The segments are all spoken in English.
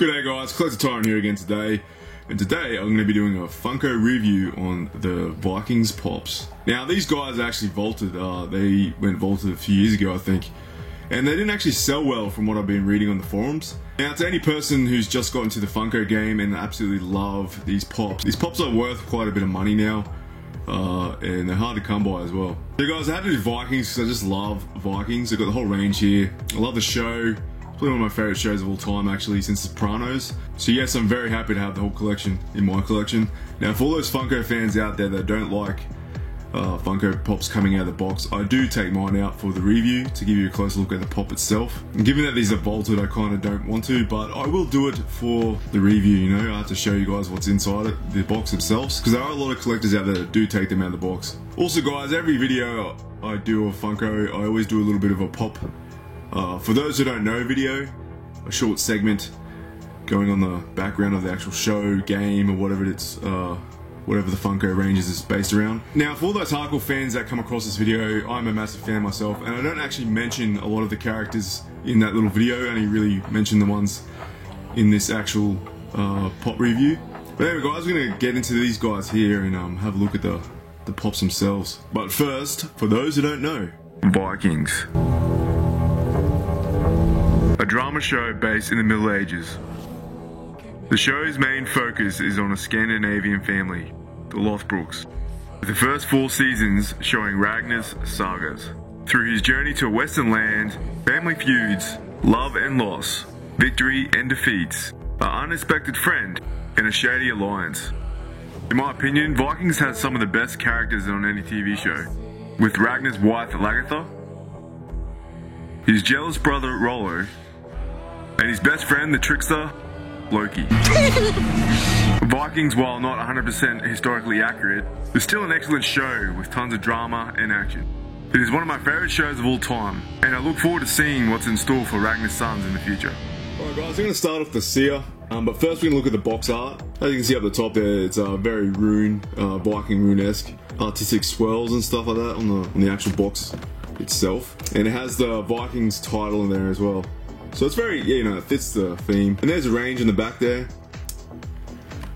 G'day guys, Collector Tyrant here again today. And today I'm going to be doing a Funko review on the Vikings Pops. Now these guys actually vaulted, they went vaulted a few years ago I think. And they didn't actually sell well from what I've been reading on the forums. Now to any person who's just got into the Funko game and absolutely love these pops are worth quite a bit of money now. And they're hard to come by as well. So guys, I had to do Vikings because I just love Vikings. They've got the whole range here. I love the show. Probably one of my favourite shows of all time actually, since Sopranos. So yes, I'm very happy to have the whole collection in my collection. Now for all those Funko fans out there that don't like Funko Pops coming out of the box, I do take mine out for the review to give you a closer look at the pop itself. And given that these are vaulted, I kind of don't want to, but I will do it for the review, you know. I have to show you guys what's inside it, the box themselves, because there are a lot of collectors out there that do take them out of the box. Also guys, every video I do of Funko, I always do a little bit of a pop. For those who don't know video, a short segment going on the background of the actual show, game, or whatever it's, whatever the Funko ranges is based around. Now for all those hardcore fans that come across this video, I'm a massive fan myself, and I don't actually mention a lot of the characters in that little video, I only really mention the ones in this actual pop review. But anyway guys, we're going to get into these guys here and have a look at the pops themselves. But first, for those who don't know, Vikings. A drama show based in the Middle Ages. The show's main focus is on a Scandinavian family, the Lothbrooks, with the first 4 seasons showing Ragnar's sagas. Through his journey to a western land, family feuds, love and loss, victory and defeats, an unexpected friend, and a shady alliance. In my opinion, Vikings has some of the best characters on any TV show, with Ragnar's wife Lagertha, his jealous brother Rollo, and his best friend the trickster Loki. Vikings, while not 100% historically accurate, is still an excellent show with tons of drama and action. It is one of my favourite shows of all time, and I look forward to seeing what's in store for Ragnar's sons in the future. Alright guys, we're going to start off the Seer, but first we're going to look at the box art. As you can see up the top there, it's very rune, Viking rune-esque, artistic swirls and stuff like that on the actual box itself. And it has the Vikings title in there as well. So it's very, you know, it fits the theme. And there's a range in the back there.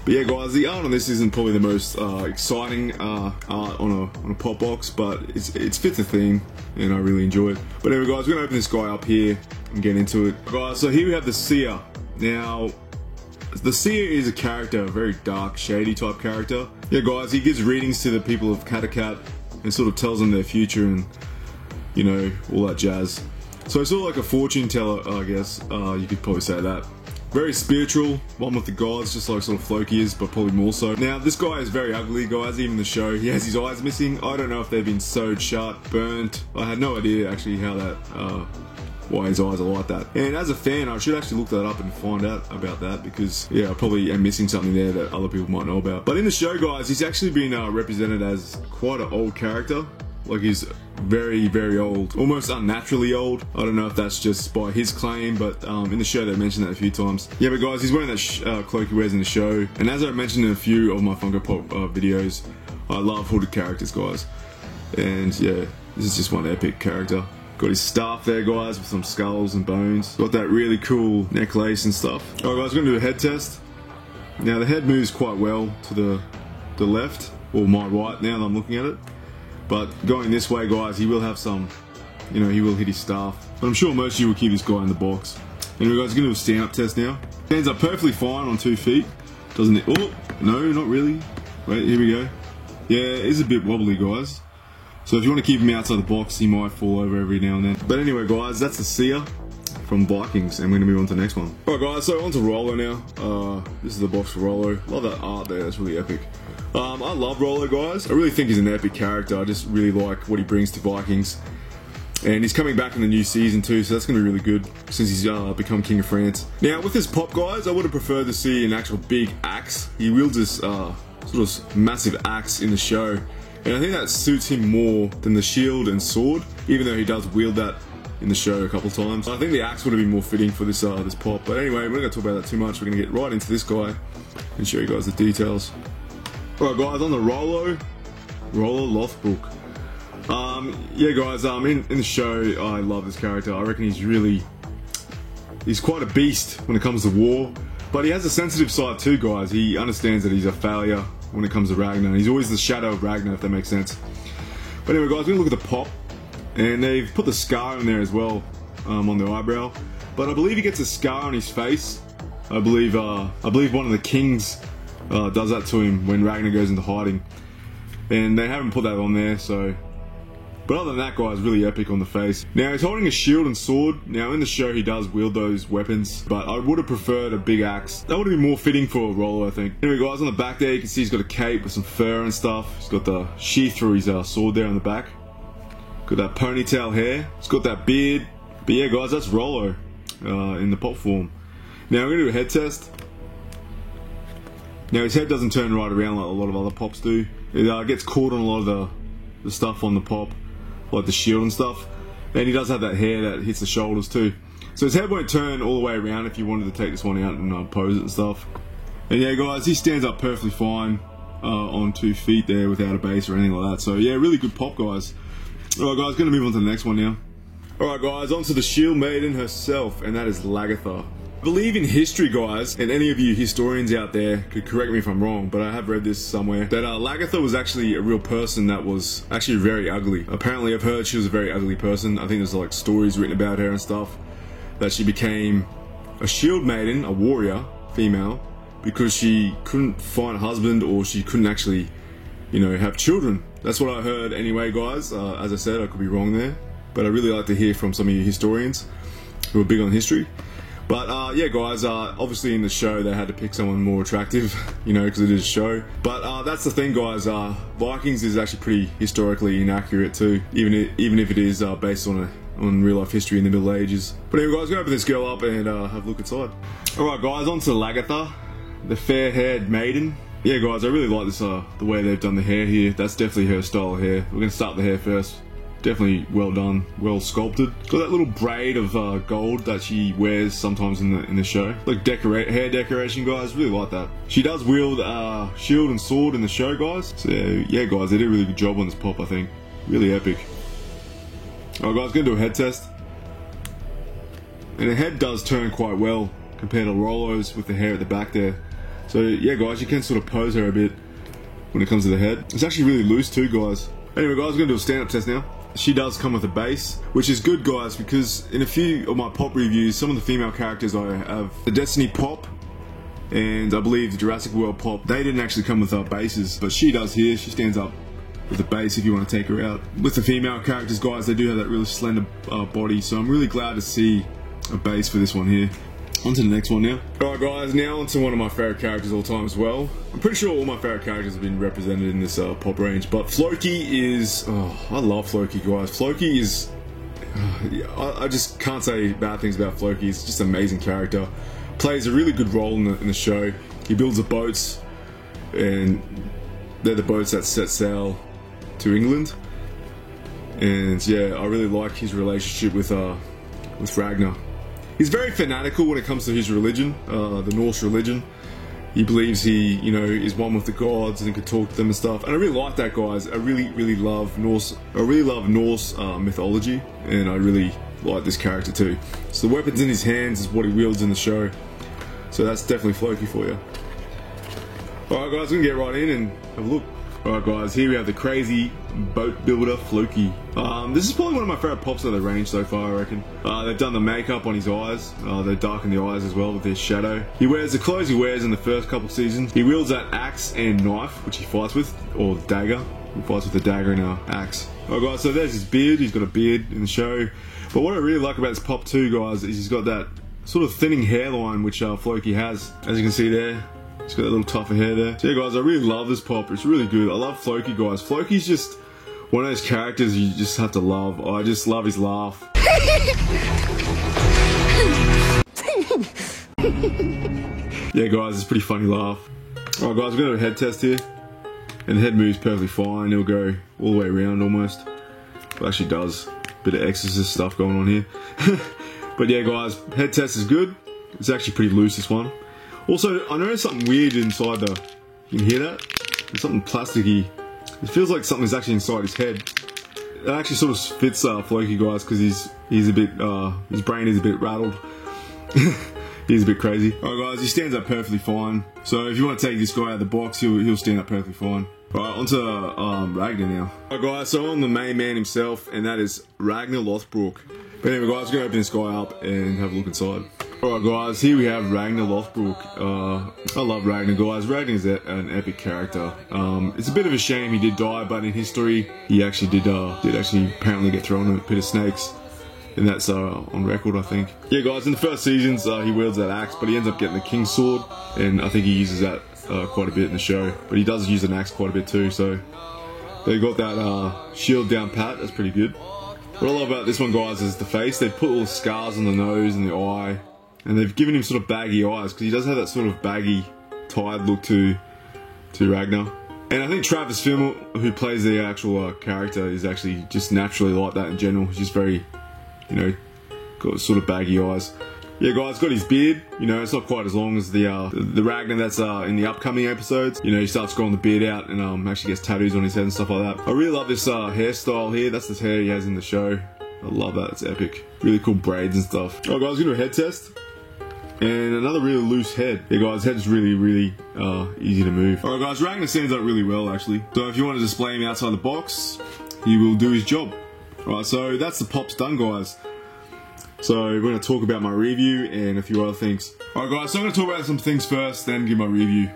But yeah guys, the art on this isn't probably the most exciting art on a pop box, but it fits the theme and I really enjoy it. But anyway guys, we're going to open this guy up here and get into it. Guys, so here we have the Seer. Now, the Seer is a character, a very dark, shady type character. Yeah guys, he gives readings to the people of Kattegat and sort of tells them their future and, you know, all that jazz. So it's sort of like a fortune teller, I guess, you could probably say that. Very spiritual, one with the gods, just like sort of Floki is, but probably more so. Now, this guy is very ugly, guys, even the show. He has his eyes missing. I don't know if they've been sewed shut, burnt. I had no idea actually how that, why his eyes are like that. And as a fan, I should actually look that up and find out about that, because, yeah, I probably am missing something there that other people might know about. But in the show, guys, he's actually been represented as quite an old character. Like he's very, very old, almost unnaturally old. I don't know if that's just by his claim, but in the show they mentioned that a few times. Yeah, but guys, he's wearing that cloak he wears in the show. And as I mentioned in a few of my Funko Pop videos, I love hooded characters, guys. And yeah, this is just one epic character. Got his staff there, guys, with some skulls and bones. Got that really cool necklace and stuff. Alright guys, we're gonna do a head test. Now the head moves quite well to the left, or my right now that I'm looking at it. But going this way, guys, he will have some, you know, he will hit his staff. But I'm sure most of you will keep this guy in the box. Anyway, guys, we're going to do a stand-up test now. Stands up perfectly fine on 2 feet. Doesn't it? Oh, no, not really. Wait, here we go. Yeah, it is a bit wobbly, guys. So if you want to keep him outside the box, he might fall over every now and then. But anyway, guys, that's the Seer from Vikings, and we're going to move on to the next one. Alright, guys, so on to Rollo now. This is the box for Rollo. Love that art there, that's really epic. I love Rollo, guys. I really think he's an epic character. I just really like what he brings to Vikings. And he's coming back in the new season too, so that's going to be really good since he's become King of France. Now, with this pop, guys, I would have preferred to see an actual big axe. He wields this sort of massive axe in the show. And I think that suits him more than the shield and sword, even though he does wield that in the show a couple times. I think the axe would have been more fitting for this this pop. But anyway, we're not going to talk about that too much. We're going to get right into this guy and show you guys the details. Alright guys, on the Rollo Lothbrok. Yeah guys, in the show, I love this character. I reckon he's quite a beast when it comes to war. But he has a sensitive side too, guys. He understands that he's a failure when it comes to Ragnar. He's always the shadow of Ragnar, if that makes sense. But anyway, guys, we're gonna look at the pop, and they've put the scar in there as well on the eyebrow. But I believe he gets a scar on his face. I believe one of the kings does that to him when Ragnar goes into hiding, and they haven't put that on there. So, but other than that, guys, really epic on the face. Now he's holding a shield and sword. Now in the show he does wield those weapons, but I would have preferred a big axe. That would have been more fitting for Rollo, I think. Anyway, guys, on the back there you can see he's got a cape with some fur and stuff. He's got the sheath through his sword there on the back. Got that ponytail hair. He's got that beard. But yeah, guys, that's Rollo in the pop form. Now we're gonna do a head test. Now his head doesn't turn right around like a lot of other pops do. It gets caught on a lot of the stuff on the pop, like the shield and stuff. And he does have that hair that hits the shoulders too. So his head won't turn all the way around if you wanted to take this one out and pose it and stuff. And yeah, guys, he stands up perfectly fine on 2 feet there without a base or anything like that. So yeah, really good pop, guys. Alright, guys, gonna move on to the next one now. Alright, guys, on to the Shield Maiden herself, and that is Lagertha. I believe in history, guys, and any of you historians out there could correct me if I'm wrong, but I have read this somewhere, that Lagertha was actually a real person that was actually very ugly. Apparently I've heard she was a very ugly person. I think there's like stories written about her and stuff, that she became a Shield Maiden, a warrior, female, because she couldn't find a husband, or she couldn't actually, you know, have children. That's what I heard anyway, guys. As I said, I could be wrong there, but I really like to hear from some of you historians who are big on history. But yeah, guys, obviously in the show they had to pick someone more attractive, you know, because it is a show. But that's the thing, guys. Vikings is actually pretty historically inaccurate too, even if it is based on real life history in the Middle Ages. But anyway, guys, go open this girl up and have a look inside. All right, guys, on to Lagertha, the fair-haired maiden. Yeah, guys, I really like this the way they've done the hair here. That's definitely her style of hair. We're gonna start with the hair first. Definitely well done, well sculpted. Got that little braid of gold that she wears sometimes in the show. Like hair decoration, guys. Really like that. She does wield shield and sword in the show, guys. So yeah, guys, they did a really good job on this pop, I think. Really epic. Alright, guys, gonna do a head test. And the head does turn quite well compared to Rollo's with the hair at the back there. So yeah, guys, you can sort of pose her a bit when it comes to the head. It's actually really loose too, guys. Anyway, guys, we're gonna do a stand-up test now. She does come with a base, which is good, guys, because in a few of my pop reviews, some of the female characters I have, the Destiny pop and I believe the Jurassic World pop, they didn't actually come with bases, but she does here. She stands up with a base if you want to take her out. With the female characters, guys, they do have that really slender body, so I'm really glad to see a base for this one here. On to the next one now. Alright, guys, now on to one of my favourite characters of all time as well. I'm pretty sure all my favourite characters have been represented in this pop range, but Floki is... oh, I love Floki, guys. Floki is... I just can't say bad things about Floki. He's just an amazing character. Plays a really good role in the show. He builds the boats, and they're the boats that set sail to England. And yeah, I really like his relationship with Ragnar. He's very fanatical when it comes to his religion, the Norse religion. He believes he, you know, is one with the gods and can talk to them and stuff. And I really like that, guys. I really love Norse. I really love Norse mythology, and I really like this character too. So the weapons in his hands is what he wields in the show. So that's definitely Floki for you. Alright, guys, we're gonna get right in and have a look. Alright, guys, here we have the crazy boat builder Floki. This is probably one of my favourite pops of the range so far, I reckon. They've done the makeup on his eyes. They've darkened the eyes as well with their shadow. He wears the clothes he wears in the first couple seasons. He wields that axe and knife, which he fights with, or dagger. He fights with a dagger and an axe. Alright, guys, so there's his beard. He's got a beard in the show. But what I really like about this pop too, guys, is he's got that sort of thinning hairline which Floki has. As you can see there. He's got that little tuft of hair there. So yeah, guys, I really love this pop. It's really good. I love Floki, guys. Floki's just one of those characters you just have to love. I just love his laugh. Yeah, guys, it's a pretty funny laugh. Alright, guys, we're going to do a head test here. And the head moves perfectly fine. It'll go all the way around almost. It actually does. Bit of exorcist stuff going on here. But yeah, guys, head test is good. It's actually pretty loose, this one. Also, I noticed something weird inside the... You can hear that? There's something plasticky. It feels like something's actually inside his head. It actually sort of fits Floki, guys, because he's a bit... his brain is a bit rattled. He's a bit crazy. Alright guys, he stands up perfectly fine. So if you want to take this guy out of the box, he'll stand up perfectly fine. Alright, onto Ragnar now. Alright guys, so I'm the main man himself, and that is Ragnar Lothbrok. But anyway guys, we're going to open this guy up and have a look inside. Alright guys, here we have Ragnar Lothbrok. I love Ragnar guys. Ragnar is an epic character. It's a bit of a shame he did die, but in history he actually did actually apparently get thrown in a pit of snakes. And that's on record, I think. Yeah guys, in the first seasons he wields that axe, but he ends up getting the King's Sword, and I think he uses that quite a bit in the show. But he does use an axe quite a bit too, so they got that shield down pat. That's pretty good. What I love about this one guys is the face. They've put all the scars on the nose and the eye, and they've given him sort of baggy eyes, because he does have that sort of baggy, tired look to Ragnar. And I think Travis Fimmel, who plays the actual character, is actually just naturally like that in general. He's just very, you know, got sort of baggy eyes. Yeah guys, got his beard. You know, it's not quite as long as the Ragnar that's in the upcoming episodes. You know, he starts growing the beard out and actually gets tattoos on his head and stuff like that. I really love this hairstyle here. That's the hair he has in the show. I love that, it's epic. Really cool braids and stuff. Alright guys, gonna do a head test. And another really loose head. Yeah guys, head's really easy to move. Alright guys, Ragnar stands up really well actually. So if you want to display him outside the box, he will do his job. Alright, so that's the pops done guys. So we're going to talk about my review and a few other things. Alright guys, so I'm going to talk about some things first, then give my review.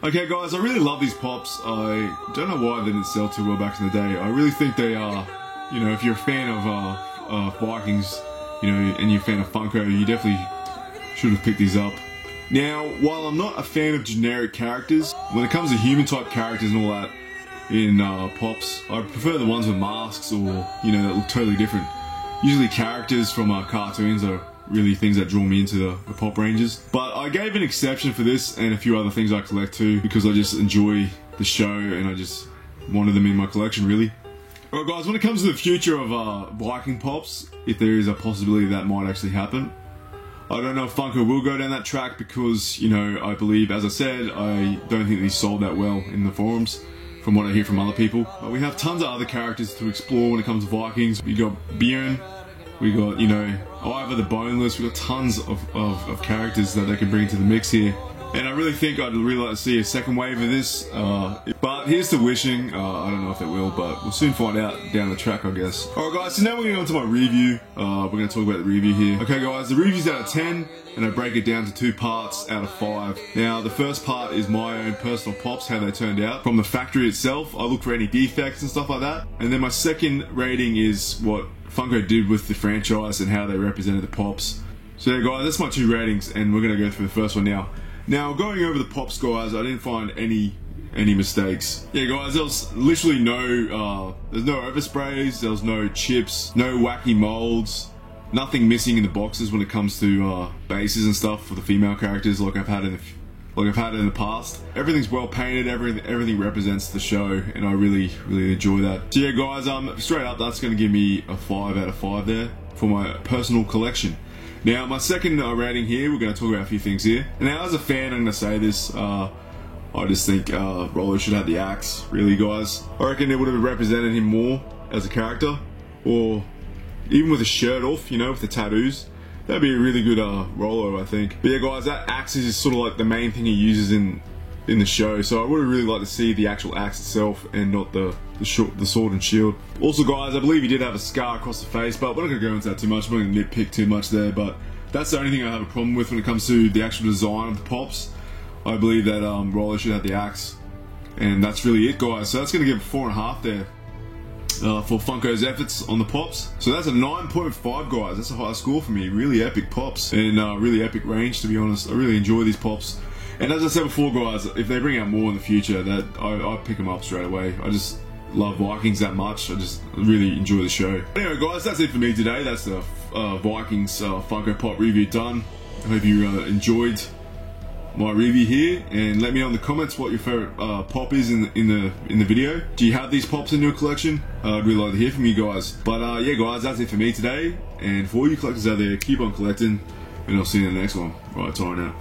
Okay guys, I really love these pops. I don't know why they didn't sell too well back in the day. I really think they are, you know, if you're a fan of Vikings, you know, and you're a fan of Funko, you definitely should have picked these up. Now, while I'm not a fan of generic characters, when it comes to human type characters and all that in pops, I prefer the ones with masks or, you know, that look totally different. Usually characters from cartoons are really things that draw me into the pop ranges. But I gave an exception for this and a few other things I collect too, because I just enjoy the show and I just wanted them in my collection really. Alright guys, when it comes to the future of Viking pops, if there is a possibility that might actually happen, I don't know if Funko will go down that track because, you know, I believe, as I said, I don't think these sold that well in the forums, from what I hear from other people. But we have tons of other characters to explore when it comes to Vikings. We got Bjorn, we got, you know, Ivar the Boneless, we got tons of characters that they can bring into the mix here. And I really think I'd really like to see a second wave of this. But here's to wishing. I don't know if it will, but we'll soon find out down the track, I guess. Alright guys, so now we're going on to my review. We're going to talk about the review here. Okay guys, the review's out of 10, and I break it down to 2 parts out of 5. Now, the first part is my own personal pops, how they turned out. From the factory itself, I look for any defects and stuff like that. And then my second rating is what Funko did with the franchise and how they represented the pops. So yeah guys, that's my 2 ratings, and we're going to go through the first one now. Now, going over the pops guys, I didn't find any mistakes. Yeah guys, there was literally no, there's no oversprays, there was no chips, no wacky molds, nothing missing in the boxes when it comes to bases and stuff for the female characters like I've had in the past. Everything's well painted, everything represents the show, and I really enjoy that. So yeah guys, straight up, that's going to give me a 5 out of 5 there for my personal collection. Now, my second rating here, we're going to talk about a few things here. Now, as a fan, I'm going to say this, I just think Rollo should have the axe, really, guys. I reckon it would have represented him more as a character, or even with a shirt off, you know, with the tattoos. That'd be a really good Rollo, I think. But yeah, guys, that axe is sort of like the main thing he uses in the show, so I would really like to see the actual axe itself and not the sword and shield. Also guys, I believe he did have a scar across the face, but we're not going to go into that too much. I'm not going to nitpick too much there, but that's the only thing I have a problem with when it comes to the actual design of the pops. I believe that Rollo should have the axe, and that's really it guys. So that's going to give 4.5 there for Funko's efforts on the pops. So that's a 9.5 guys. That's a high score for me. Really epic pops and really epic range, to be honest. I really enjoy these pops. And as I said before guys, if they bring out more in the future, that I'd pick them up straight away. I just love Vikings that much. I just really enjoy the show. Anyway guys, that's it for me today. That's the Vikings Funko Pop review done. I hope you enjoyed my review here, and let me know in the comments what your favorite pop is in the video. Do you have these pops in your collection? I'd really like to hear from you guys. But yeah guys, that's it for me today, and for all you collectors out there, keep on collecting, and I'll see you in the next one. Right, time out.